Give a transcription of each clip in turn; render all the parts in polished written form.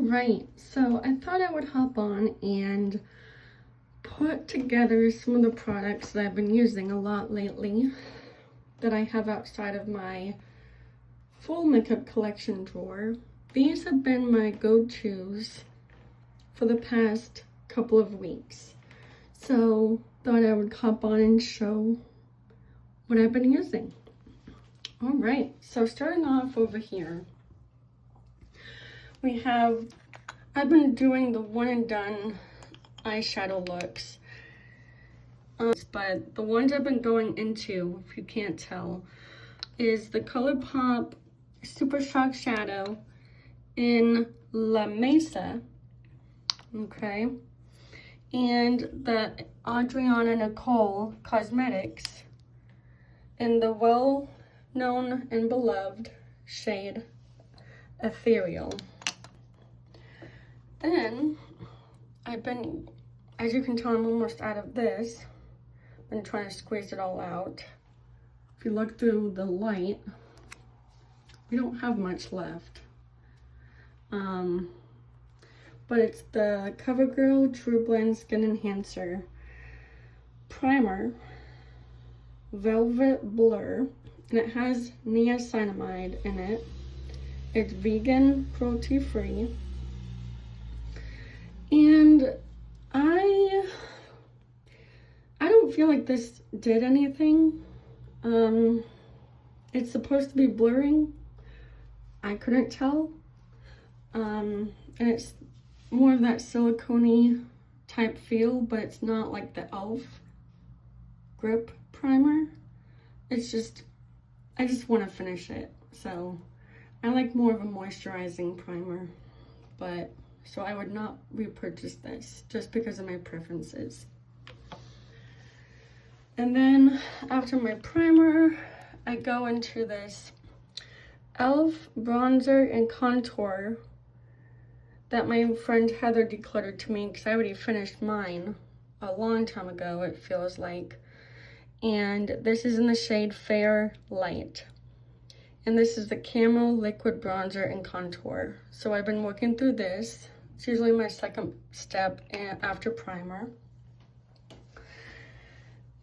Alright, so I thought I would hop on and put together some of the products that I've been using a lot lately that I have outside of my full makeup collection drawer. These have been my go-tos for the past couple of weeks. So thought I would hop on and show what I've been using. Alright, so starting off over here, I've been doing the one and done eyeshadow looks. But the ones I've been going into, if you can't tell, is the ColourPop Super Shock Shadow in La Mesa, okay? And the Adriana Nicole Cosmetics in the well-known and beloved shade Ethereal. Then, as you can tell, I'm almost out of this. I've been trying to squeeze it all out. If you look through the light, we don't have much left. But it's the CoverGirl TrueBlend Skin Enhancer Primer, Velvet Blur, and it has niacinamide in it. It's vegan, cruelty-free. And I don't feel like this did anything. It's supposed to be blurring. I couldn't tell. And it's more of that silicone-y type feel, but it's not like the e.l.f. grip primer. It's just, I just want to finish it. So I like more of a moisturizing primer, but so I would not repurchase this just because of my preferences. And then after my primer, I go into this e.l.f. bronzer and contour that my friend Heather decluttered to me because I already finished mine a long time ago, it feels like. And this is in the shade Fair Light. And this is the Camo Liquid Bronzer and Contour. So I've been working through this. It's usually my second step after primer.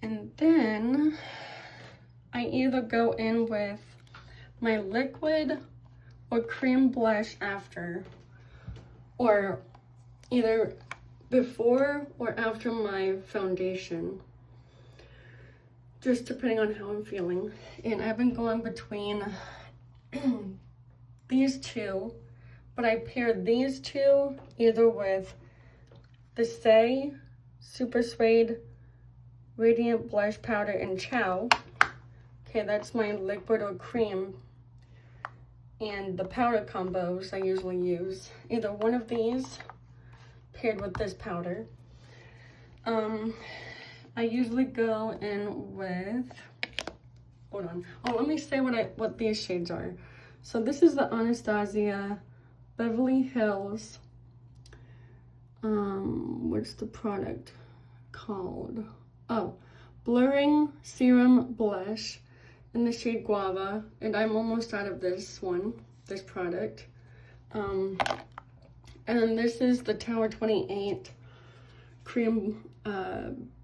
And then I either go in with my liquid or cream blush after, or either before or after my foundation, just depending on how I'm feeling. And I've been going between these two, but I paired these two either with the Saie Super Suede Radiant Blush Powder in Chow. Okay, that's my liquid or cream. And the powder combos I usually use, either one of these paired with this powder. I usually go in with, hold on. Oh, let me say what these shades are. So this is the Anastasia Beverly Hills, what's the product called? Oh, Blurring Serum Blush in the shade Guava, and I'm almost out of this product. And this is the Tower 28 Cream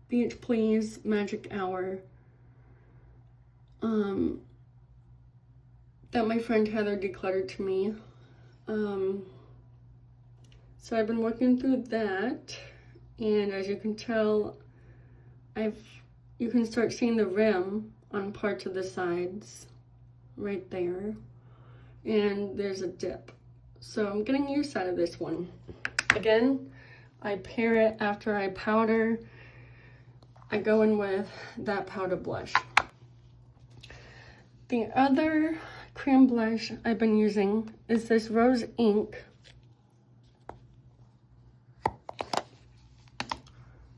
Beach Please Magic Hour that my friend Heather decluttered to me. So I've been working through that, and as you can tell, you can start seeing the rim on parts of the sides right there, and there's a dip. So I'm getting use out of this one. Again, I pair it after I powder. I go in with that powder blush. The other cream blush I've been using is this Rose Ink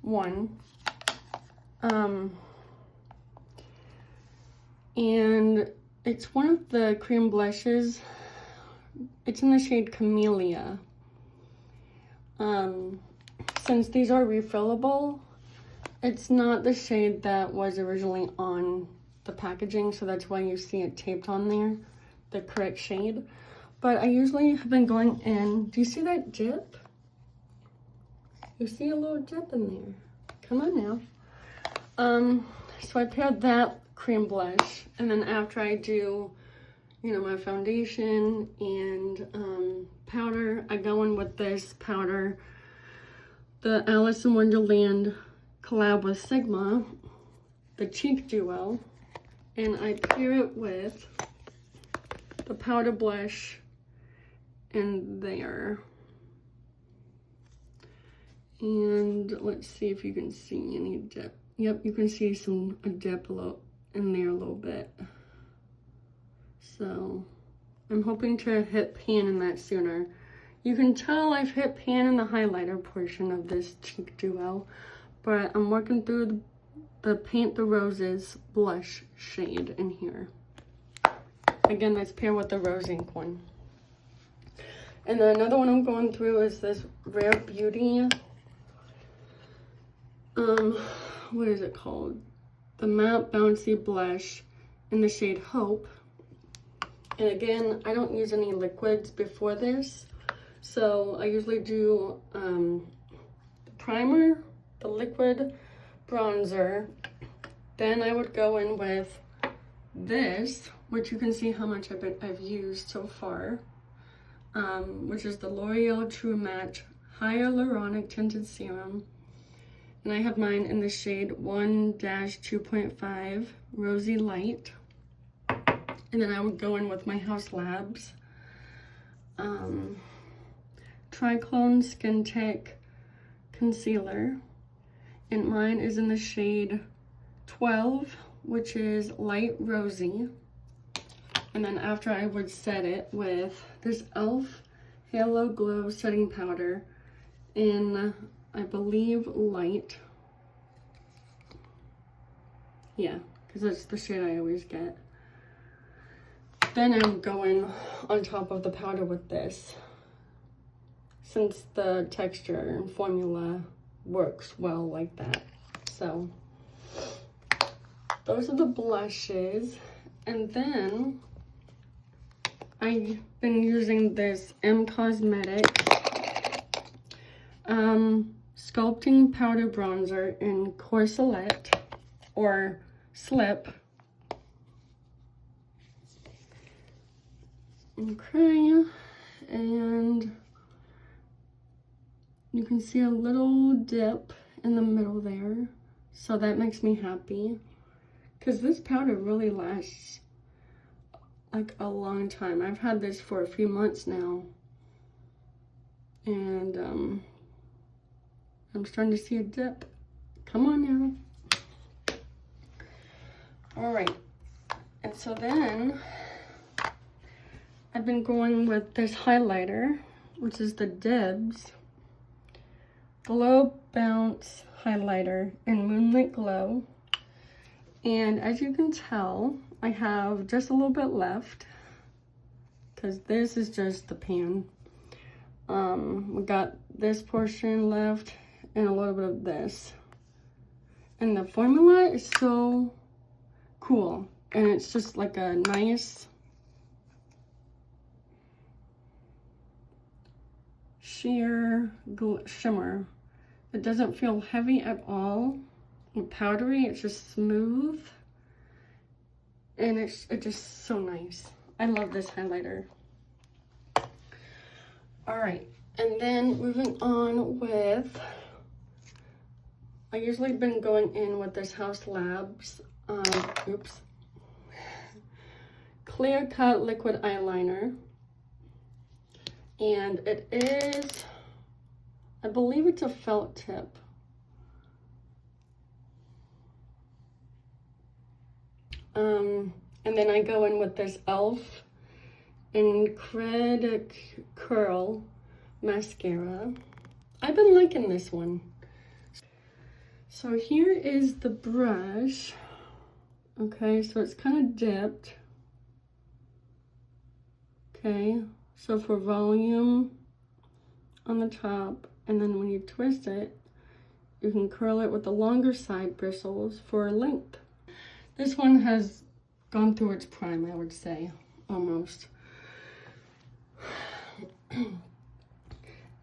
one. And it's one of the cream blushes. It's in the shade Camellia. Since these are refillable, it's not the shade that was originally on the packaging, so that's why you see it taped on there, the correct shade. But I usually have been going in. Do you see that dip? You see a little dip in there. Come on now. So I paired that cream blush, and then after I do, you know, my foundation and powder, I go in with this powder, the Alice in Wonderland collab with Sigma, the Cheek Duo, and I pair it with the powder blush in there. And let's see if you can see any dip. Yep, you can see a dip in there a little bit. So I'm hoping to hit pan in that sooner. You can tell I've hit pan in the highlighter portion of this Cheek Duo, but I'm working through the Paint the Roses blush shade in here. Again, let's pair with the Rose Ink one. And then another one I'm going through is this Rare Beauty, what is it called? The Matte Bouncy Blush in the shade Hope. And again, I don't use any liquids before this. So I usually do the primer, the liquid bronzer. Then I would go in with this, which you can see how much I've used so far, which is the L'Oreal True Match Hyaluronic Tinted Serum. And I have mine in the shade 1-2.5 Rosy Light. And then I would go in with my Haus Labs Triclone Skin Tech Concealer. And mine is in the shade 12, which is light rosy. And then after I would set it with this e.l.f. Halo Glow Setting Powder in, I believe, light. Yeah, because that's the shade I always get. Then I'm going on top of the powder with this, since the texture and formula works well like that. So those are the blushes. And then I've been using this M Cosmetics Sculpting Powder Bronzer in Corselet or Slip. Okay, and you can see a little dip in the middle there, so that makes me happy because this powder really lasts like a long time. I've had this for a few months now, and I'm starting to see a dip. Come on now. All right, and so then I've been going with this highlighter, which is the Dibs Glow Bounce Highlighter in Moonlit Glow. And as you can tell, I have just a little bit left because this is just the pan. We got this portion left and a little bit of this. And the formula is so cool. And it's just like a nice sheer shimmer. It doesn't feel heavy at all and powdery. It's just smooth, and it's just so nice. I love this highlighter. All right, and then moving on with, I usually been going in with this Haus Labs Clear Cut Liquid Eyeliner. And it is, I believe it's a felt tip. And then I go in with this e.l.f. Incredible Curl Mascara. I've been liking this one. So here is the brush. Okay, so it's kind of dipped. Okay. So for volume on the top, and then when you twist it, you can curl it with the longer side bristles for length. This one has gone through its prime, I would say, almost.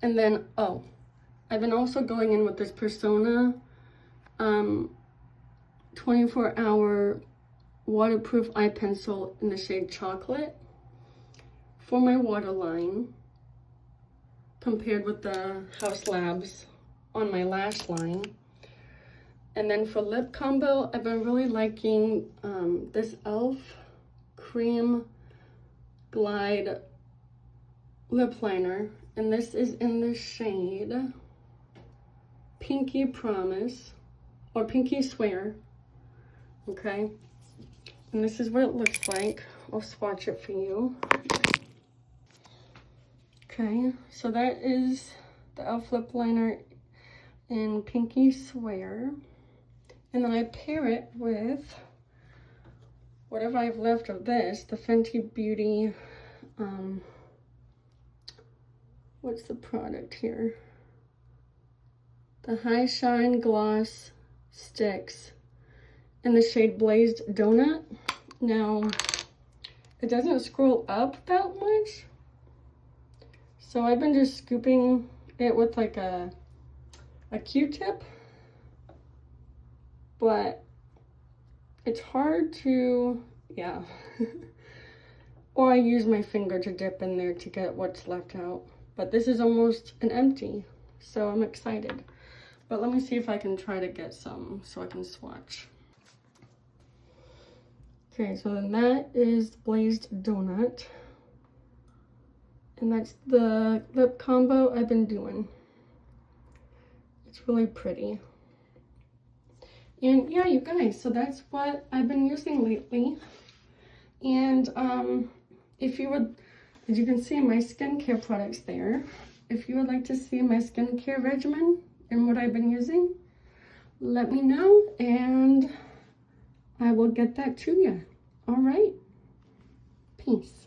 And then, oh, I've been also going in with this Persona 24-hour waterproof eye pencil in the shade Chocolate for my waterline, compared with the Haus Labs on my lash line. And then for lip combo, I've been really liking this e.l.f. Cream Glide lip liner, and this is in the shade Pinky Promise, or Pinky Swear, okay? And this is what it looks like. I'll swatch it for you. Okay, so that is the e.l.f. lip liner in Pinky Swear. And then I pair it with whatever I've left of this, the Fenty Beauty, what's the product here? The High Shine Gloss Sticks in the shade Blazed Donut. Now, it doesn't scroll up that much, so I've been just scooping it with like a Q-tip, but it's hard to, yeah. Or I use my finger to dip in there to get what's left out. But this is almost an empty, so I'm excited. But let me see if I can try to get some so I can swatch. Okay, so then that is Blazed Donut. And that's the lip combo I've been doing. It's really pretty. And yeah, you guys, so that's what I've been using lately. And if you would, as you can see my skincare products there, if you would like to see my skincare regimen and what I've been using, let me know and I will get that to you. All right, peace.